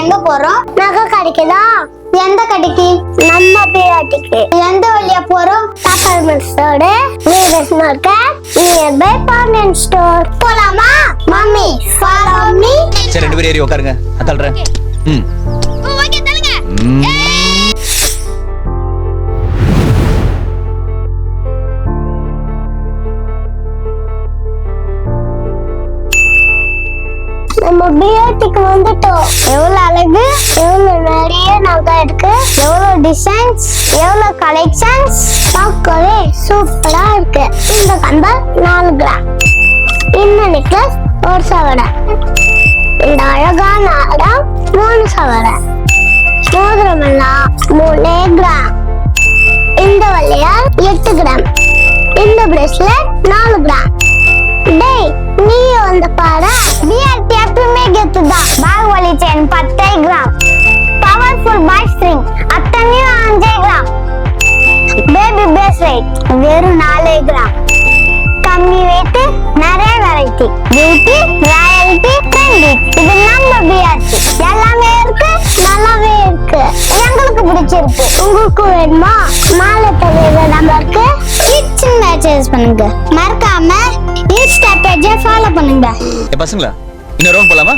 எங்க போறோம்? நகை கடைக்குதா? எந்த கடைக்கு? நம்ம பிராட்டிக்கு. எந்த வழியா போறோம்? Department store, nearest market, nearby department store. போலாமா? Mummy follow me. சரி, 2 பேரும் ஏறி உட்காருங்க. நான் தள்ளுறேன். ஓகே தள்ளுங்க. நம்ம பிராட்டிக்கு வந்துட்டோம். எவ்வளவு அழகு, எவ்வளவு நிறைய நகை இருக்கு, எவ்வளவு டிசைன்ஸ், எவ்வளவு கலெக்ஷன்ஸ். பார்க்கவே சூப்பரா இருக்கு. இந்த கம்பல் 4 கிராம், இந்த நெக்லஸ் 1 சவரன், இந்த அழகான அடம் 3 சவரன், மோதிரம் எல்லாம் 3 கிராம், இந்த வளையல் 8 கிராம், இந்த பிரேஸ்லெட் 4 கிராம். டேய், நீ வந்து பாரு. பிஆர்டி எப்பவுமே கெத்துதான். பாகுபலி செயின் 10 கிராம், பவர்ஃபுல் பாய் ஸ்ட்ரிங் அத்தனையும் 5 கிராம், பேபி பிரேஸ்லெட் வெறும் 4 கிராம். கம்மி வெயிட், நிறைய வெரைட்டி, பியூட்டி, ராயல்டி, ட்ரெண்டி. இது நம்ம பிஆர்டி. எல்லாமே இருக்கு, நல்லாவே இருக்கு. எங்களுக்கு பிடிச்சிருக்கு. உங்களுக்கு வேணுமா? மாலை தவிர நம்பருக்கு கிச்சன் மேட்சஸ் பண்ணுங்க. மறக்காம இன்ஸ்டா பேஜை ஃபாலோ பண்ணுங்க. பசங்களா, இன்னொரு ரவுண்ட் போலாமா?